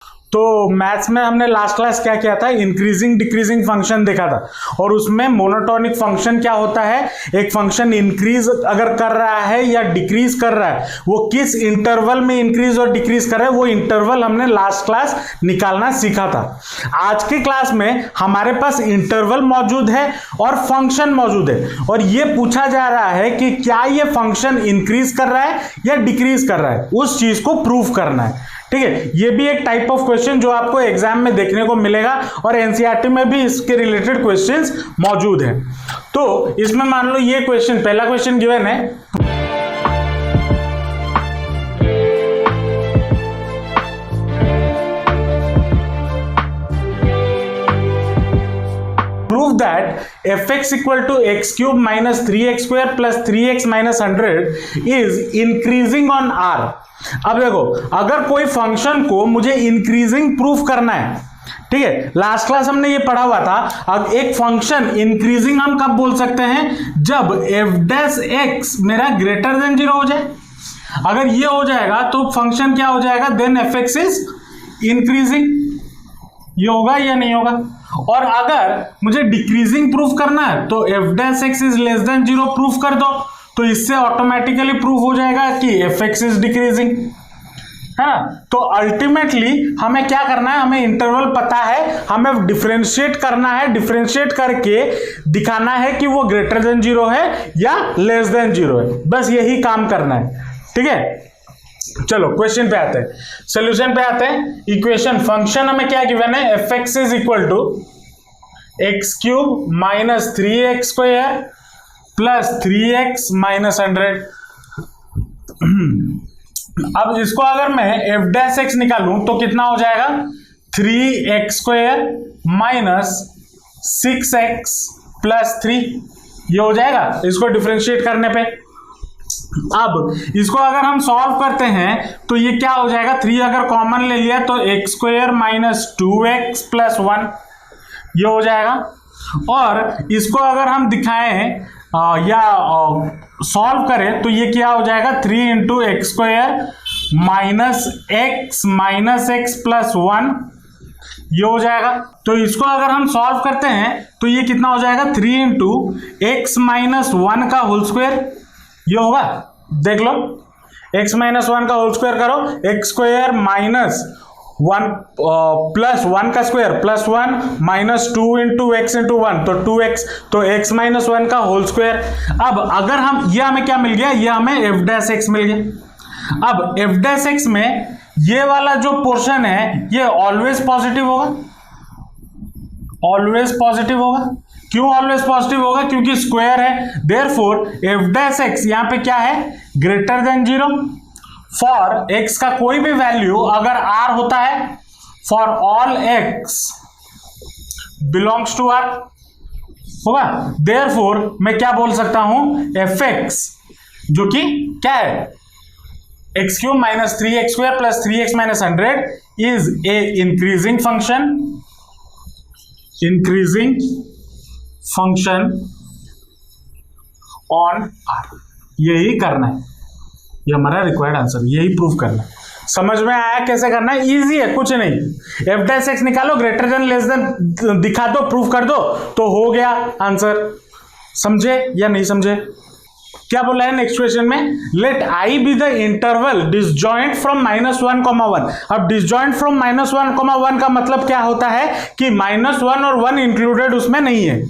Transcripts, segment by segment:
तो मैथ्स में हमने लास्ट क्लास क्या किया था, इंक्रीजिंग डिक्रीजिंग फंक्शन देखा था, और उसमें मोनोटोनिक फंक्शन क्या होता है, एक फंक्शन इंक्रीज अगर कर रहा है या डिक्रीज कर रहा है, वो किस इंटरवल में इंक्रीज और डिक्रीज कर रहा है, वो इंटरवल हमने लास्ट क्लास निकालना सीखा था। आज के क्लास में हमारे पास इंटरवल मौजूद है और फंक्शन मौजूद है, और ये पूछा जा रहा है कि क्या ये फंक्शन इंक्रीज कर रहा है या डिक्रीज कर रहा है, उस चीज को प्रूव करना है। ठीक है, ये भी एक टाइप ऑफ क्वेश्चन जो आपको एग्जाम में देखने को मिलेगा, और एनसीईआरटी में भी इसके रिलेटेड क्वेश्चंस मौजूद हैं। तो इसमें मान लो ये क्वेश्चन, पहला क्वेश्चन गिवन है, prove that fx equal to x cube minus 3x square plus 3x minus 100 is increasing on r। अब देखो, अगर कोई फंक्शन को मुझे इंक्रीजिंग प्रूफ करना है, ठीक है, लास्ट क्लास हमने ये पढ़ा हुआ था। अब एक फंक्शन इंक्रीजिंग हम कब बोल सकते हैं, जब f डैश x मेरा ग्रेटर देन 0 हो जाए। अगर ये हो जाएगा तो फंक्शन क्या हो जाएगा, देन fx इज इंक्रीजिंग। ये होगा या नहीं होगा। और अगर मुझे डिक्रीजिंग प्रूफ करना है तो f dash x is less than 0 proof कर दो, तो इससे ऑटोमेटिकली प्रूफ हो जाएगा कि fx इज डिक्रीजिंग, है ना। तो अल्टीमेटली हमें क्या करना है, हमें इंटरवल पता है, हमें डिफरेंशिएट करना है, डिफरेंशिएट करके दिखाना है कि वो ग्रेटर देन 0 है या लेस देन 0 है, बस यही काम करना है। ठीक है, चलो क्वेश्चन पे आते हैं, सॉल्यूशन पे आते हैं। इक्वेशन फंक्शन हमें क्या गिवन है, fx is equal to x cube minus 3x square plus 3x minus 100। अब इसको अगर मैं f डैश x निकालूं तो कितना हो जाएगा, 3x square minus 6x plus 3, ये हो जाएगा इसको डिफरेंशिएट करने पे। अब इसको अगर हम सॉल्व करते हैं तो ये क्या हो जाएगा, 3 अगर कॉमन ले लिया तो x square minus 2x plus 1, ये हो जाएगा। और इसको अगर हम दिखाएं या सॉल्व करें तो ये क्या हो जाएगा, 3 into x square minus x plus 1, ये हो जाएगा। तो इसको अगर हम सॉल्व करते हैं तो ये कितना हो जाएगा, 3 इंटू एक्स माइनस 1 का होल स्क्वायर, ये होगा। देख लो, x माइनस 1 का होल स्क्वायर करो, एक्स स्क्वायर माइनस 1 प्लस 1 का square plus 1 minus 2 into x into 1, तो 2x, तो x माइनस 1 का होल स्क्वायर। अब अगर हम, ये हमें क्या मिल गया, ये हमें f डैश x मिल गया। अब f डैश x में ये वाला जो पोर्शन है ये ऑलवेज पॉजिटिव होगा, ऑलवेज पॉजिटिव होगा। क्यों ऑलवेज पॉजिटिव होगा, क्योंकि स्क्वायर है। देयरफॉर f डैश x यहां पे क्या है, ग्रेटर देन 0 फॉर x का कोई भी वैल्यू अगर r होता है, for all x belongs to r होगा। देयरफॉर मैं क्या बोल सकता हूं, fx जो कि क्या है, x cube minus 3x square plus 3x minus 100 is a increasing function, increasing function on r। यही करना है, ये हमारा रिक्वायर्ड आंसर, यही प्रूफ करना है। समझ में आया कैसे करना है, इजी है, कुछ नहीं। f डैश x निकालो, ग्रेटर देन लेस देन दिखा दो, प्रूफ कर दो, तो हो गया आंसर। समझे या नहीं समझे। क्या बोला है नेक्स्ट क्वेश्चन में, let i be the interval disjoint from -1, 1। अब डिसजॉइंट फ्रॉम -1, 1 का मतलब क्या होता है कि -1 और 1 इंक्लूडेड उसमें नहीं है।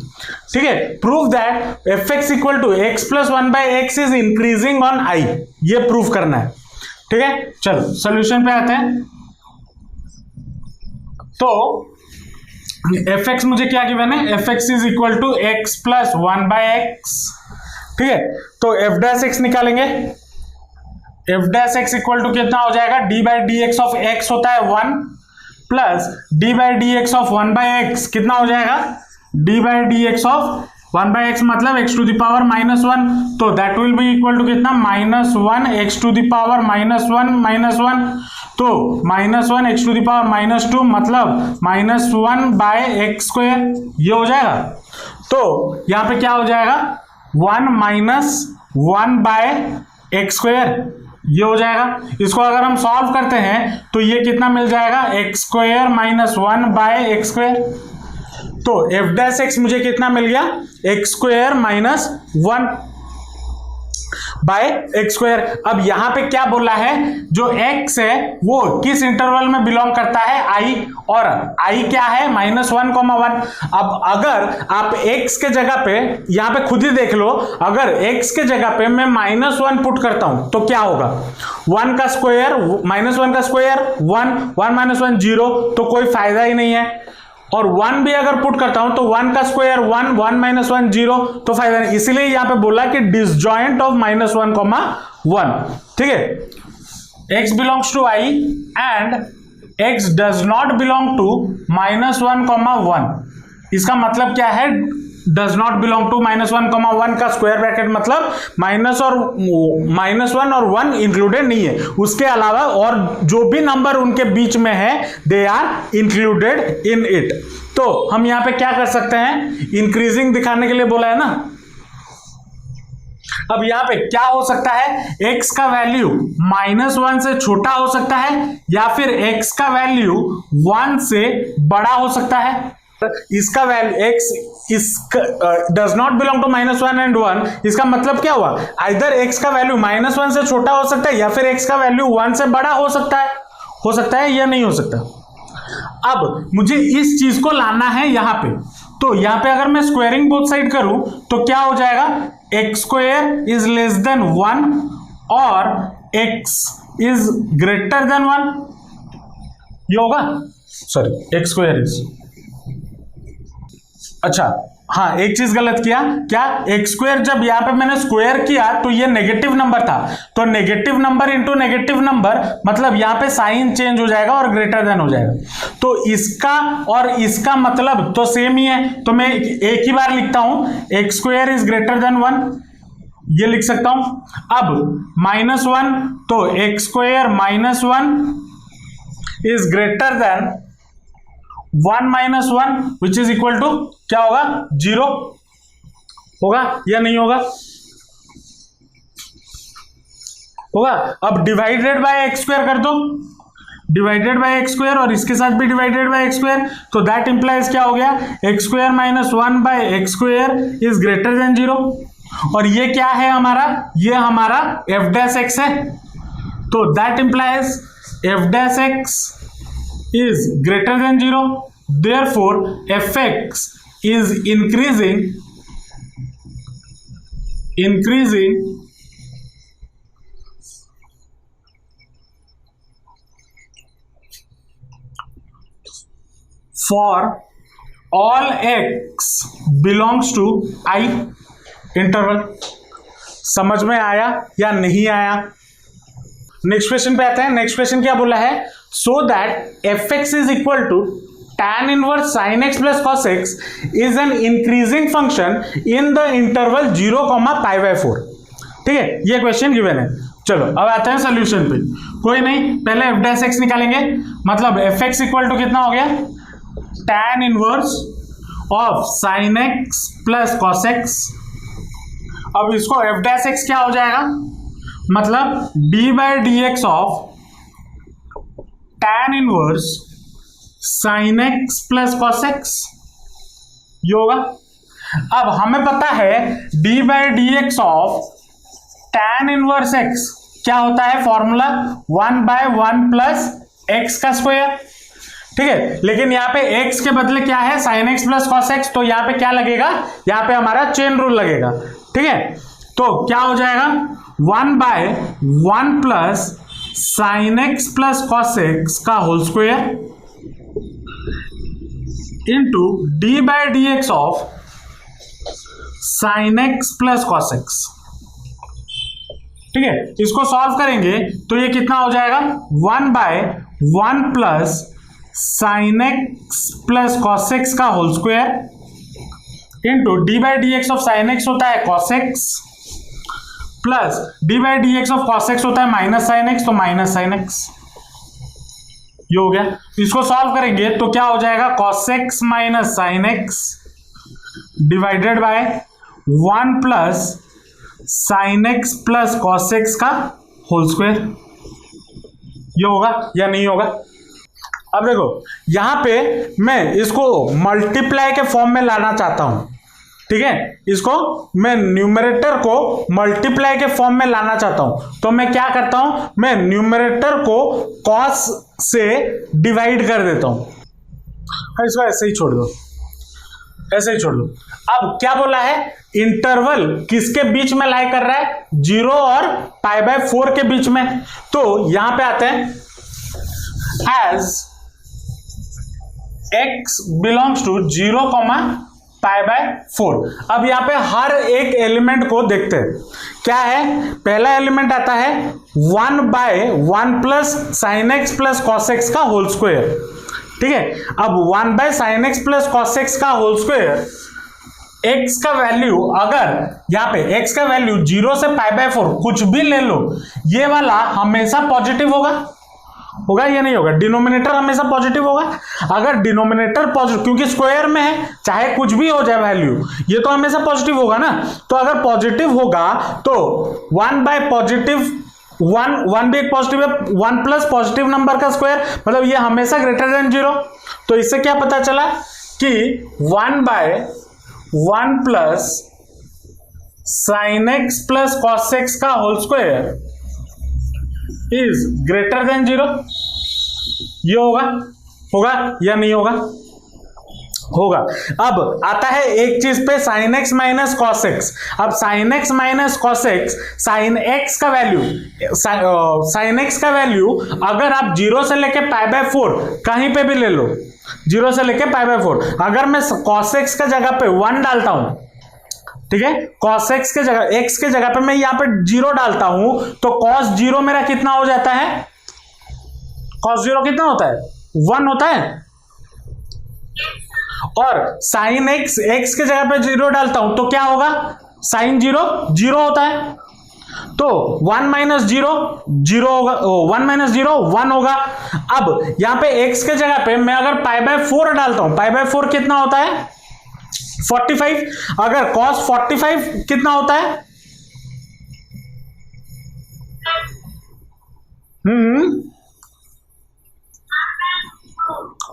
ठीक है, prove that fx equal to x plus 1/x is increasing on i, ये प्रूफ करना है। ठीक है, चलो सॉल्यूशन पे आते हैं। तो fx मुझे क्या गिवन है, fx is equal to x plus 1/x। ठीक है, तो f डैश x निकालेंगे, f dash x equal to कितना हो जाएगा, d by d x of x होता है 1 plus d by d x of 1/x कितना हो जाएगा, d by d x of 1/x मतलब x टू द पावर -1, तो that will be equal to कितना, -1 x टू द पावर -1, तो -1 x to the power -2 मतलब -1 बाय x स्क्वायर, ये हो जाएगा। तो यहां पे क्या हो जाएगा, 1 - 1 बाय x स्क्वायर, ये हो जाएगा। इसको अगर हम सॉल्व करते हैं तो ये कितना मिल जाएगा, x square minus 1 by x square. तो एफ डैश एक्स मुझे कितना मिल गया, x square minus 1 by x square. अब यहां पे क्या बोला है, जो x है वो किस इंटरवल में बिलोंग करता है, i, और i क्या है, -1,1। अब अगर आप x के जगह पे, यहां पे खुद ही देख लो, अगर x के जगह पे मैं -1 पुट करता हूं तो क्या होगा, 1 का स्क्वायर -1 का स्क्वायर 1, 1 - 1 0, तो कोई फायदा ही नहीं है। और 1 भी अगर पुट करता हूं तो 1 का स्क्वायर 1, 1 - 1 0, तो फायदा नहीं। इसलिए यहां पे बोला कि डिसजॉइंट ऑफ -1,1। ठीक है, x belongs to i and x does not belong to -1,1। इसका मतलब क्या है, डज नॉट बिलोंग टू -1,1 का स्क्वायर ब्रैकेट मतलब -1 और 1 इंक्लूडेड नहीं है, उसके अलावा और जो भी नंबर उनके बीच में है they are included in it. तो हम यहां पे क्या कर सकते हैं, इंक्रीजिंग दिखाने के लिए बोला है ना। अब यहां पे क्या हो सकता है, x का वैल्यू -1 से छोटा हो सकता है या फिर x का वैल्यू 1 से बड़ा हो सकता है। इसका value x does not belong to -1 and 1, इसका मतलब क्या हुआ, आइदर x का वैल्यू -1 से छोटा हो सकता है या फिर x का वैल्यू 1 से बड़ा हो सकता है या नहीं हो सकता। अब मुझे इस चीज को लाना है यहां पे, तो यहां पे अगर मैं स्क्वायरिंग बोथ साइड करूं तो क्या हो जाएगा, x square is less than 1 और x इज ग्रेटर देन 1, ये होगा, सॉरी एक्स स्क्वायर इज, अच्छा हाँ एक चीज गलत किया, क्या, एक्स स्क्वायर जब यहां पे मैंने स्क्वायर किया तो ये नेगेटिव नंबर था, तो negative number into negative number मतलब यहां पे साइन चेंज हो जाएगा और ग्रेटर देन हो जाएगा। तो इसका और इसका मतलब तो सेम ही है, तो मैं एक ही बार लिखता हूं, x square is greater than 1, ये लिख सकता हूं। अब -1 तो x square -1 is greater than 1 - 1 which is equal to क्या होगा, 0 होगा या नहीं होगा, होगा। अब डिवाइडेड बाय एक्स स्क्वायर कर दो, डिवाइडेड बाय एक्स स्क्वायर और इसके साथ भी डिवाइडेड बाय एक्स स्क्वायर, तो दैट इंप्लाइज क्या हो गया, x square -1 by x square is greater than 0। और ये क्या है हमारा, ये हमारा एफ डैश एक्स है, तो that implies F dash x is greater than 0, therefore fx is increasing for all x belongs to I interval। समझ में आया या नहीं आया। नेक्स्ट क्वेश्चन पे आते हैं। नेक्स्ट क्वेश्चन क्या बोला है, so that fx is equal to tan inverse sin x plus cos x is an increasing function in the interval 0, π/4। ठीक है, ये क्वेश्चन गिवन है। चलो अब आते हैं सोल्यूशन पे। कोई नहीं, पहले एफ डैश एक्स निकालेंगे, मतलब एफ एक्स इक्वल टू कितना हो गया, tan inverse of sin x plus cos x। अब इसको एफ डैश एक्स क्या हो जाएगा, मतलब d/dx of tan inverse sin x plus cos x, ये होगा। अब हमें पता है d/dx of tan inverse x क्या होता है, फॉर्मूला 1/1 प्लस x का स्क्वायर। ठीक है, लेकिन यहाँ पे x के बदले क्या है, sin x plus cos x, तो यहाँ पे क्या लगेगा, यहाँ पे हमारा चेन रूल लगेगा। ठीक है, तो क्या हो जाएगा, 1/1 plus sin x plus cos x का whole square into d/dx of sin x plus cos x। ठीक है, इसको सॉल्व करेंगे तो ये कितना हो जाएगा, 1/1 plus sin x plus cos x का whole square into d/dx of sin x होता है cos x plus d/dx of cos x होता है माइनस sin x, तो माइनस sin x, ये हो गया। इसको सॉल्व करेंगे तो क्या हो जाएगा, cos x minus sin x divided by 1 plus sin x plus cos x का होल स्क्वायर, ये होगा या नहीं होगा? अब देखो यहां पे मैं इसको मल्टीप्लाई के फॉर्म में लाना चाहता हूं, ठीक है, इसको मैं न्यूमरेटर को मल्टीप्लाई के फॉर्म में लाना चाहता हूं, तो मैं क्या करता हूं, मैं न्यूमरेटर को कॉस से डिवाइड कर देता हूं, इसको ऐसे ही छोड़ दो, ऐसे ही छोड़ दो। अब क्या बोला है, इंटरवल किसके बीच में लाई कर रहा है, 0 और π/4 के बीच में। तो यहां पे आते हैं एज x बिलोंग्स टू 0, π/4। अब यहां पे हर एक एलिमेंट को देखते हैं, क्या है, पहला एलिमेंट आता है 1/1 plus sine x plus cos x का होल स्क्वायर, ठीक है। अब 1/sin x plus cos x का होल स्क्वायर, x का वैल्यू, अगर यहां पे x का वैल्यू 0 से π/4 कुछ भी ले लो, ये वाला हमेशा पॉजिटिव होगा, होगा या नहीं होगा, डिनोमिनेटर हमेशा पॉजिटिव होगा। अगर डिनोमिनेटर पॉजिटिव, क्योंकि स्क्वायर में है, चाहे कुछ भी हो जाए वैल्यू, ये तो हमेशा पॉजिटिव होगा ना। तो अगर पॉजिटिव होगा तो 1 भी एक पॉजिटिव है, 1 प्लस पॉजिटिव नंबर का स्क्वायर, मतलब ये हमेशा ग्रेटर देन 0। तो इससे क्या पता चला कि 1/1 plus sine x plus cos x का whole square is greater than 0। ये होगा, होगा या नहीं होगा, होगा। अब आता है एक चीज पे sine x minus cos x. अब sine x minus cos x, sine x का वैल्यू अगर आप 0 से लेके π/4 कहीं पे भी ले लो, 0 से लेके π/4, अगर मैं कॉस एक्स का जगह पे 1 डालता हूं, ठीक है, कॉस एक्स के जगह, एक्स के जगह पे मैं यहां पे 0 डालता हूं, तो कॉस 0 मेरा कितना हो जाता है, कॉस 0 कितना होता है, 1 होता है। और साइन एक्स, एक्स के जगह पे 0 डालता हूं तो क्या होगा, साइन 0 0 होता है। तो 1 माइनस 0 0 होगा, 1 माइनस 0 1 होगा। अब यहां पे x के जगह पे मैं अगर π/4 डालता हूं, π/4 कितना होता है, 45। अगर cos 45 कितना होता है,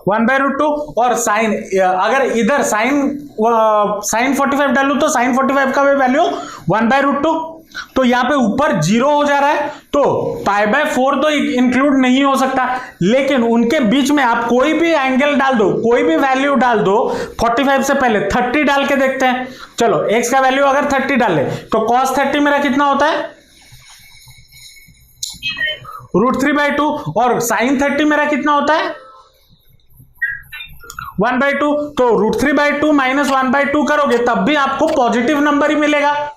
1/√2। और साइन, अगर इधर साइन 45 डालू तो साइन 45 का भी वैल्यू 1/√2। तो यहां पे ऊपर 0 हो जा रहा है, तो π/4 तो इंक्लूड नहीं हो सकता, लेकिन उनके बीच में आप कोई भी एंगल डाल दो, कोई भी वैल्यू डाल दो। 45 से पहले 30 डाल के देखते हैं। चलो x का वैल्यू अगर 30 डाले तो cos 30 मेरा कितना होता है, √3/2। और sin 30 मेरा कितना होता है, 1/2। तो √3/2 माइनस 1/2 करोगे तब भी आपको पॉजिटिव नंबर ही मिलेगा,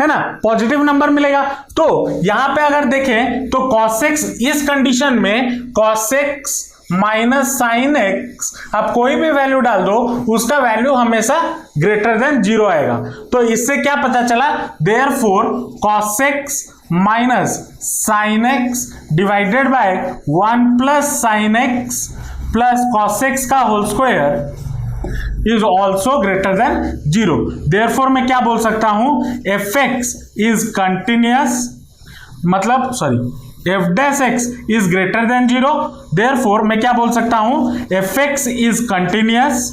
है ना, पॉजिटिव नंबर मिलेगा। तो यहां पे अगर देखें तो cos x, इस कंडीशन में cos x minus sine x, आप कोई भी वैल्यू डाल दो, उसका वैल्यू हमेशा ग्रेटर देन 0 आएगा। तो इससे क्या पता चला, therefore cos x minus sine x divided by 1 plus sine x plus cos x का whole square is also greater than 0। Therefore मैं क्या बोल सकता हूं, fx इज कंटिन्यूअस, मतलब sorry f dash x is greater than 0। Therefore मैं क्या बोल सकता हूं, fx is continuous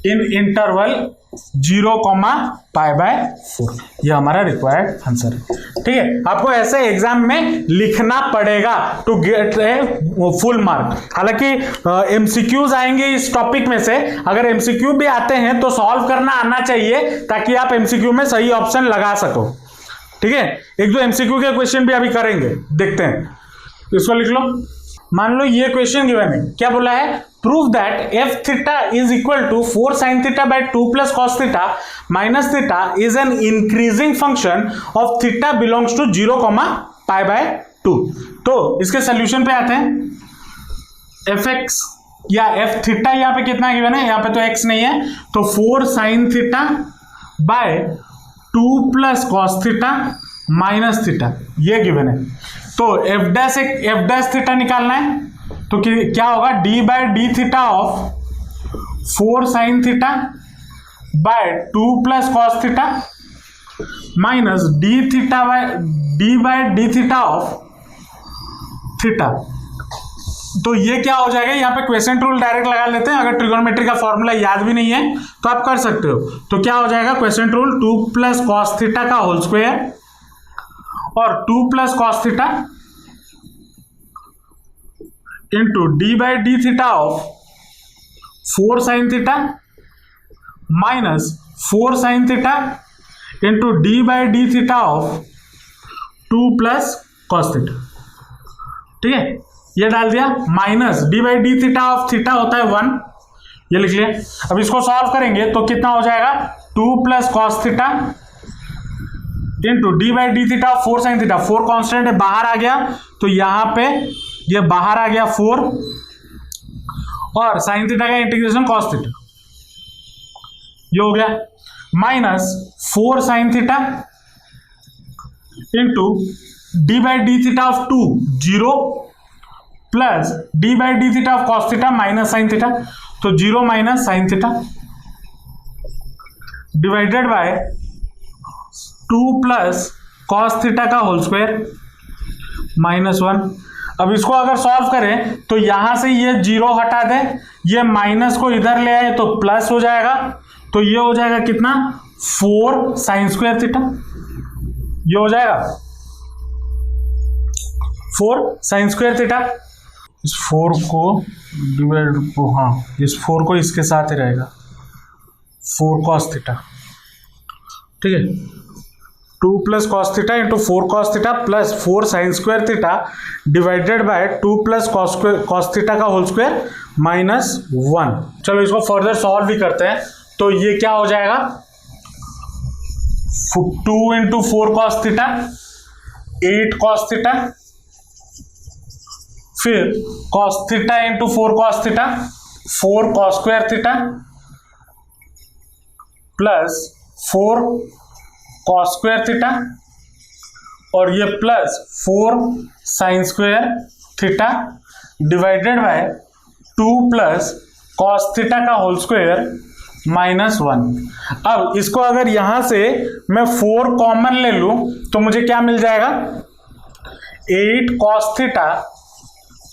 in interval 0, π/4। ये हमारा रिक्वायर्ड आंसर है, ठीक है। आपको ऐसे एग्जाम में लिखना पड़ेगा to get a full mark. हालांकि एमसीक्यूज आएंगे इस टॉपिक में से, अगर एमसीक्यू भी आते हैं तो सॉल्व करना आना चाहिए, ताकि आप एमसीक्यू में सही ऑप्शन लगा सको, ठीक है। एक दो एमसीक्यू के क्वेश्चन भी अभी करेंगे, देखते हैं। इसको लिख लो। मान लो ये क्वेश्चन गिवन है, क्या बोला है, prove that f theta is equal to 4 sin theta by 2 plus cos theta minus theta is an increasing function of theta belongs to 0, π/2। तो इसके सोल्यूशन पे आते हैं। fx या f थीटा यहाँ पे कितना गिवन है, यहाँ पे तो x नहीं है, तो 4 sin theta by 2 plus cos theta minus theta, ये गिवन है। तो f डैश थीटा निकालना है, तो क्या होगा, d/d theta of 4 sin theta by 2 plus cos theta minus d by d theta of theta. तो ये क्या हो जाएगा, यहाँ पे क्वेश्चन रूल डायरेक्ट लगा लेते हैं, अगर ट्रिगोनोमेट्री का फॉर्मूला याद भी नहीं है तो आप कर सकते हो। तो क्या हो जाएगा, question rule 2 plus cos theta का होल स्क्वायर और 2 plus cos theta into D by D theta of 4 sine theta minus 4 sine theta into D by D theta of 2 plus cos theta. ठीक है, ये डाल दिया, minus D by D theta of theta होता है 1, ये लिख लिया। अब इसको सॉल्व करेंगे तो कितना हो जाएगा, 2 plus cos theta into D by D theta of 4 sine theta. 4 constant है, बाहर आ गया तो यहां पे ये बाहर आ गया 4 और साइन थीटा का इंटीग्रेशन कॉस थीटा, ये हो गया minus 4 sine theta into D by D theta of 2 0 plus D by D theta of cos theta minus sine theta, तो 0 minus sine theta divided by 2 plus cos theta का whole square minus 1। अब इसको अगर solve करें तो यहां से ये 0 हटा दें, ये माइनस को इधर ले आए तो प्लस हो जाएगा, तो ये हो जाएगा कितना, 4 साइन स्क्वायर थीटा, ये हो जाएगा 4 साइन स्क्वायर थीटा। इस 4 को डिवाइड को, हाँ इस 4 को इसके साथ ही रहेगा 4 कॉस थीटा। ठीक है, 2 plus cos theta into 4 cos theta plus 4 sine square theta divided by 2 plus cos theta का होल स्क्वायर माइनस 1। चलो इसको फर्दर सॉल्व भी करते हैं। तो ये क्या हो जाएगा, 2 into 4 cos theta 8 cos theta, फिर cos theta into 4 cos theta 4 cos square theta plus 4 cos square theta और ये plus 4 sine square theta divided by 2 plus cos theta का होल स्क्वायर माइनस 1। अब इसको अगर यहां से मैं 4 कॉमन ले लूं तो मुझे क्या मिल जाएगा, 8 कॉस थीटा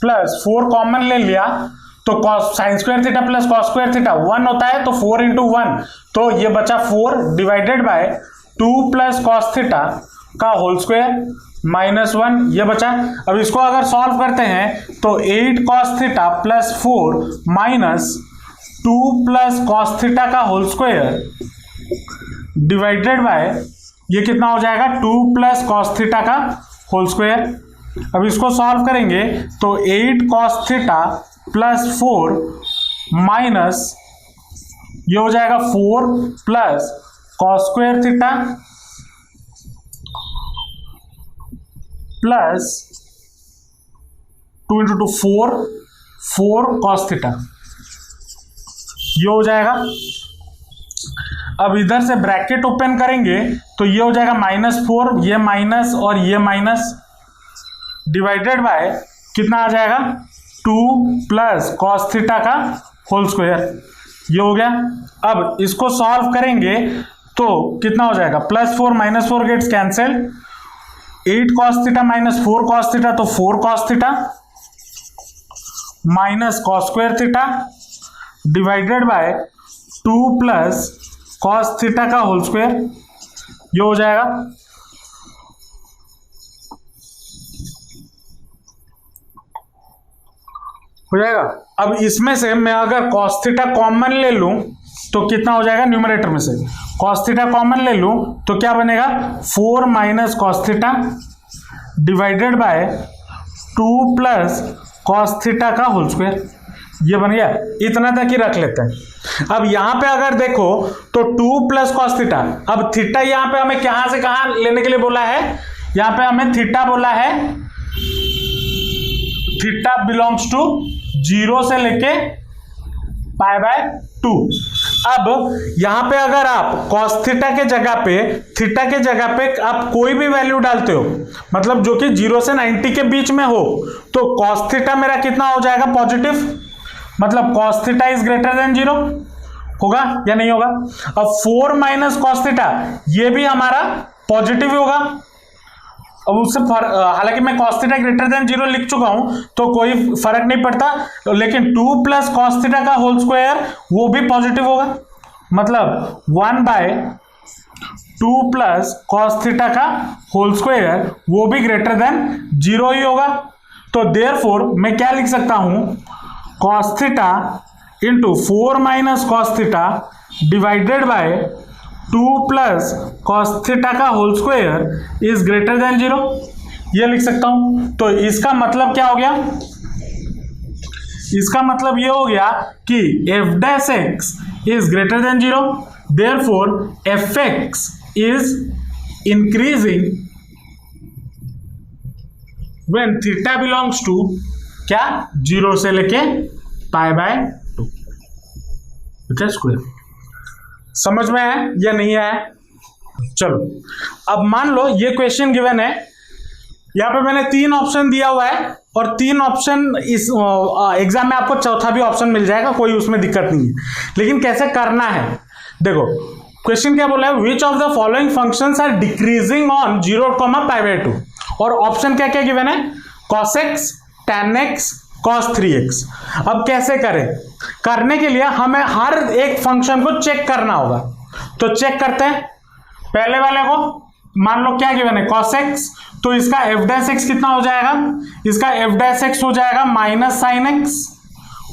प्लस 4 कॉमन ले लिया तो cos sine square theta plus cos square theta 1 होता है, तो 4 इंटू 1, तो ये बचा 4 divided by 2 plus cos theta का होल स्क्वायर माइनस 1, ये बचा। अब इसको अगर सॉल्व करते हैं तो 8 cos theta plus 4 minus 2 plus cos theta का होल स्क्वायर डिवाइडेड बाय ये कितना हो जाएगा, 2 प्लस कॉस थीटा का होल स्क्वायर। अब इसको सॉल्व करेंगे तो 8 कॉस थीटा प्लस 4 माइनस ये हो जाएगा 4 plus cos square theta plus 2 into 2 4 cos theta, ये हो जाएगा। अब इधर से ब्रैकेट ओपन करेंगे तो ये हो जाएगा -4, ये माइनस और ये माइनस डिवाइडेड बाय कितना आ जाएगा, 2 प्लस कॉस थीटा का होल स्क्वायर, ये हो गया। अब इसको सॉल्व करेंगे तो कितना हो जाएगा, +4 -4 gets cancel, 8 cos theta minus 4 cos theta तो 4 cos theta minus cos square theta divided by 2 plus cos theta का होल स्क्वायर, ये हो जाएगा। हो जाएगा। अब इसमें से मैं अगर कॉस थीटा कॉमन ले लूं तो कितना हो जाएगा, न्यूमरेटर में से कॉस थीटा कॉमन ले लूं तो क्या बनेगा, 4 minus cos theta divided by 2 plus cos theta का होल स्क्वायर, ये बन गया। इतना तक ही रख लेते हैं। अब यहां पे अगर देखो तो 2 प्लस कॉस थीटा, अब थीटा यहां पे हमें कहां से कहां लेने के लिए बोला है, यहां पे हमें थीटा बोला है, थीटा बिलोंग्स टू 0 से लेके π/2। अब यहां पे अगर आप cos थीटा के जगह पे, थीटा के जगह पे आप कोई भी वैल्यू डालते हो, मतलब जो कि 0 से 90 के बीच में हो, तो cos थीटा मेरा कितना हो जाएगा, पॉजिटिव, मतलब cos theta is greater than 0, होगा या नहीं होगा? अब 4 माइनस कॉस थीटा ये भी हमारा पॉजिटिव होगा। अब उससे हालांकि मैं cos थीटा ग्रेटर देन 0 लिख चुका हूं तो कोई फर्क नहीं पड़ता, लेकिन 2 प्लस कॉस थीटा का होल स्क्वायर वो भी पॉजिटिव होगा, मतलब 1/2 प्लस कॉस थीटा का होल स्क्वायर वो भी ग्रेटर देन 0 ही होगा। तो देयरफॉर मैं क्या लिख सकता हूं, cos theta into 4 minus cos theta divided by 2 plus cos theta का whole square is greater than 0, ये लिख सकता हूं। तो इसका मतलब क्या हो गया, इसका मतलब ये हो गया कि f dash x is greater than 0, therefore fx is increasing when theta belongs to क्या, 0 से लेके π/2 विच स्क्वायर। समझ में है या नहीं आया? चलो अब मान लो ये क्वेश्चन गिवन है, यहां पे मैंने 3 ऑप्शन दिया हुआ है और 3 ऑप्शन इस एग्जाम में आपको चौथा भी ऑप्शन मिल जाएगा, कोई उसमें दिक्कत नहीं है, लेकिन कैसे करना है देखो। क्वेश्चन क्या बोला है, which of the following functions are decreasing on 0, π/2, और ऑप्शन क्या क्या गिवन है, cos x, tan x, cos 3x। अब कैसे करें, करने के लिए हमें हर एक फंक्शन को चेक करना होगा, तो चेक करते हैं। पहले वाले को मान लो क्या गिवन है, cos x, तो इसका f डैश x कितना हो जाएगा, इसका f डैश x हो जाएगा माइनस साइन x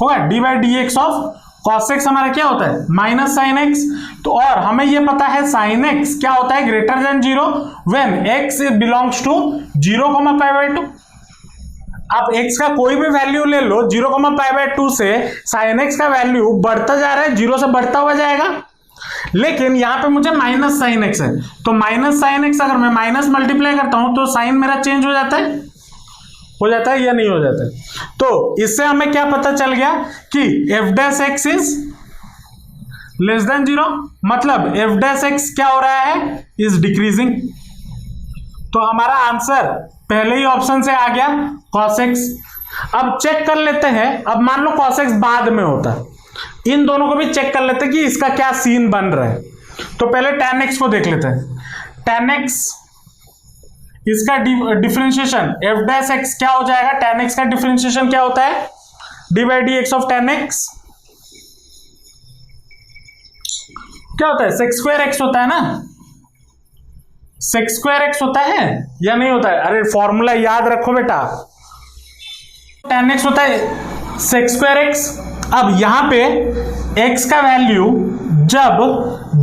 होगा, d/dx ऑफ cos x हमारा क्या होता है माइनस साइन x। तो और हमें ये पता है साइन x क्या होता है, greater than 0 when x belongs to 0, π/2। आप x का कोई भी वैल्यू ले लो 0, π/2 से साइन x का वैल्यू बढ़ता जा रहा है, 0 से बढ़ता हुआ जाएगा, लेकिन यहां पे मुझे माइनस साइन x है, तो माइनस साइन x अगर मैं माइनस मल्टीप्लाई करता हूं तो साइन मेरा चेंज हो जाता है या नहीं हो जाता है। तो इससे हमें क्या पता चल गया कि f dash x is less than 0, मतलब f डैश x क्या हो रहा है, इज डिक्रीजिंग। तो हमारा आंसर पहले ही ऑप्शन से आ गया cos x। अब चेक कर लेते हैं, अब मान लो cos x बाद में होता है, इन दोनों को भी चेक कर लेते हैं कि इसका क्या सीन बन रहा है। तो पहले tan x को देख लेते हैं, tan x इसका डिफरेंशिएशन f डैश x क्या हो जाएगा, tan x का डिफरेंशिएशन क्या होता है, d/dx ऑफ tan x क्या होता है, sec स्क्वायर x होता है ना, sec स्क्वायर x होता है या नहीं होता है, अरे फॉर्मूला याद रखो बेटा, tan x होता है sec स्क्वायर x। अब यहां पे x का वैल्यू जब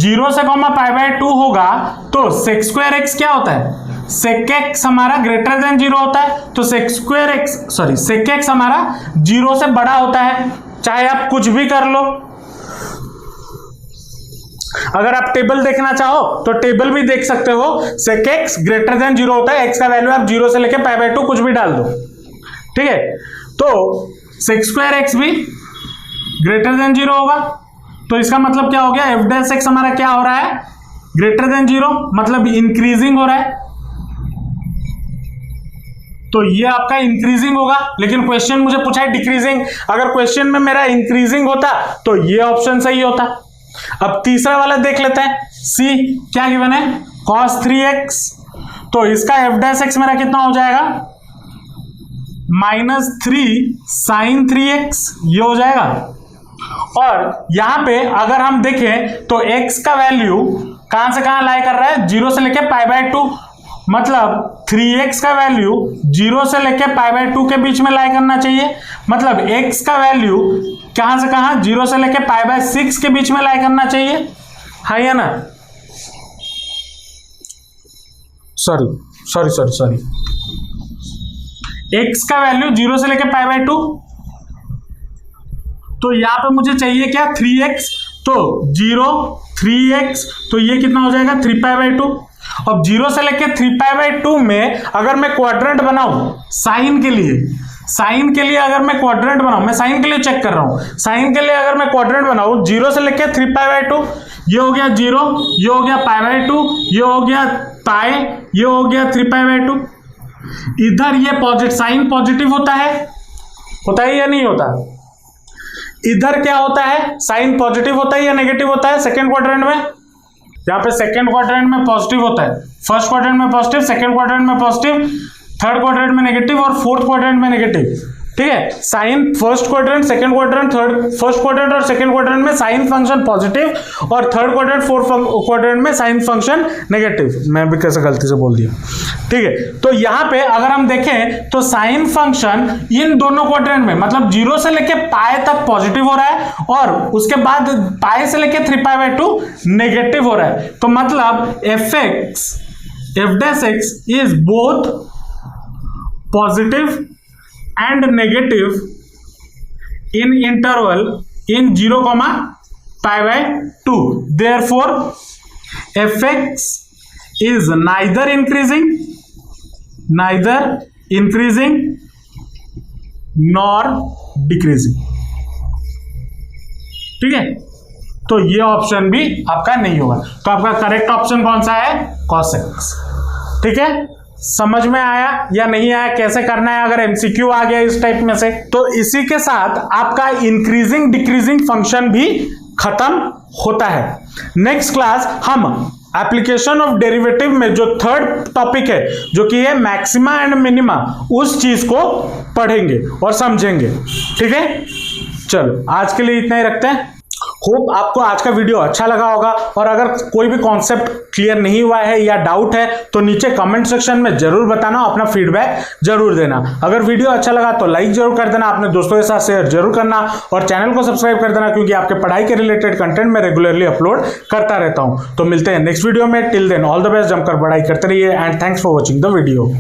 0 से π/2 होगा तो sec स्क्वायर x क्या होता है, sec x हमारा ग्रेटर देन 0 होता है, तो sec x हमारा 0 से बड़ा होता है, चाहे आप कुछ भी कर लो। अगर आप टेबल देखना चाहो तो टेबल भी देख सकते हो, sec x ग्रेटर देन 0 होता है, x का वैल्यू आप 0 से लेके π/2 कुछ भी डाल दो, ठीक है। तो sec स्क्वायर x भी ग्रेटर देन 0 होगा, तो इसका मतलब क्या हो गया, f डैश x हमारा क्या हो रहा है, ग्रेटर देन 0, मतलब इंक्रीजिंग हो रहा है, तो ये आपका इंक्रीजिंग होगा। लेकिन क्वेश्चन मुझे पूछा है डिक्रीजिंग, अगर क्वेश्चन में मेरा इंक्रीजिंग होता तो ये ऑप्शन सही होता। अब तीसरा वाला देख लेते हैं, C क्या गिवन है, cos 3x, तो इसका f डैश x मेरा कितना हो जाएगा, -3 sin 3x, ये हो जाएगा। और यहां पे अगर हम देखें तो x का वैल्यू कहां से कहां लाई कर रहा है, 0 से लेके π/2, मतलब 3x का वैल्यू 0 से लेके π/2 के बीच में लाई करना चाहिए, मतलब x का वैल्यू कहां से कहां, 0 से लेके π/6 के बीच में लाई करना चाहिए, है या ना, सॉरी x का वैल्यू 0 से लेके π/2, तो यहां पे मुझे चाहिए क्या, 3x, तो 0 3x, तो ये कितना हो जाएगा 3π/2। अब 0 से लेके 3π/2 में अगर मैं क्वाड्रेंट बनाऊं साइन के लिए अगर मैं क्वाड्रेंट बनाऊं, मैं साइन के लिए चेक कर रहा हूं, साइन के लिए अगर मैं क्वाड्रेंट बनाऊं 0 से लेके 3π/2, ये हो गया 0, ये हो गया π/2, ये हो गया पाई, ये हो गया 3π/2। इधर ये साइन पॉजिटिव होता है या नहीं होता, इधर क्या होता है, साइन पॉजिटिव होता है या नेगेटिव होता है सेकेंड क्वाड्रेंट में? यहाँ पे सेकेंड क्वाड्रेंट में पॉजिटिव होता है, फर्स्ट क्वाड्रेंट में पॉजिटिव, सेकेंड क्वाड्रेंट में पॉजिटिव, थर्ड क्वाड्रेंट में नेगेटिव और फोर्थ क्वाड्रेंट में नेगेटिव। ठीक है, sine first quadrant, second quadrant, first quadrant और सेकंड क्वाड्रेंट में साइन फंक्शन पॉजिटिव और थर्ड क्वाड्रेंट फोर्थ क्वाड्रेंट में साइन फंक्शन नेगेटिव। मैं भी कैसे गलती से बोल दिया। ठीक है, तो यहां पे अगर हम देखें तो साइन फंक्शन इन दोनों क्वाड्रेंट में मतलब 0 से लेके पाए तक पॉजिटिव हो रहा है और उसके बाद पाए से लेके 3π/2 नेगेटिव हो रहा है। तो मतलब f(x) is both positive and negative in interval in 0, π/2. Therefore, fx is neither increasing nor decreasing. ठीक है, तो ये ऑप्शन भी आपका नहीं होगा। तो आपका करेक्ट ऑप्शन कौन सा है? cos x। ठीक है, समझ में आया या नहीं आया, कैसे करना है अगर एमसीक्यू आ गया इस टाइप में से? तो इसी के साथ आपका इंक्रीजिंग डिक्रीजिंग फंक्शन भी खत्म होता है। नेक्स्ट क्लास हम एप्लीकेशन ऑफ डेरिवेटिव में जो थर्ड टॉपिक है जो कि है मैक्सिमा एंड मिनिमा, उस चीज को पढ़ेंगे और समझेंगे। ठीक है, चलो आज के लिए इतना ही रखते हैं। होप आपको आज का वीडियो अच्छा लगा होगा और अगर कोई भी कॉन्सेप्ट क्लियर नहीं हुआ है या डाउट है तो नीचे कमेंट सेक्शन में जरूर बताना, अपना फीडबैक जरूर देना। अगर वीडियो अच्छा लगा तो लाइक जरूर कर देना, अपने दोस्तों के साथ शेयर जरूर करना और चैनल को सब्सक्राइब कर देना क्योंकि आपके पढ़ाई के रिलेटेड कंटेंट मैं रेगुलरली अपलोड करता रहता हूं। तो मिलते हैं नेक्स्ट वीडियो में। Till then all the best, जमकर पढ़ाई करते रहिए and thanks for watching the video.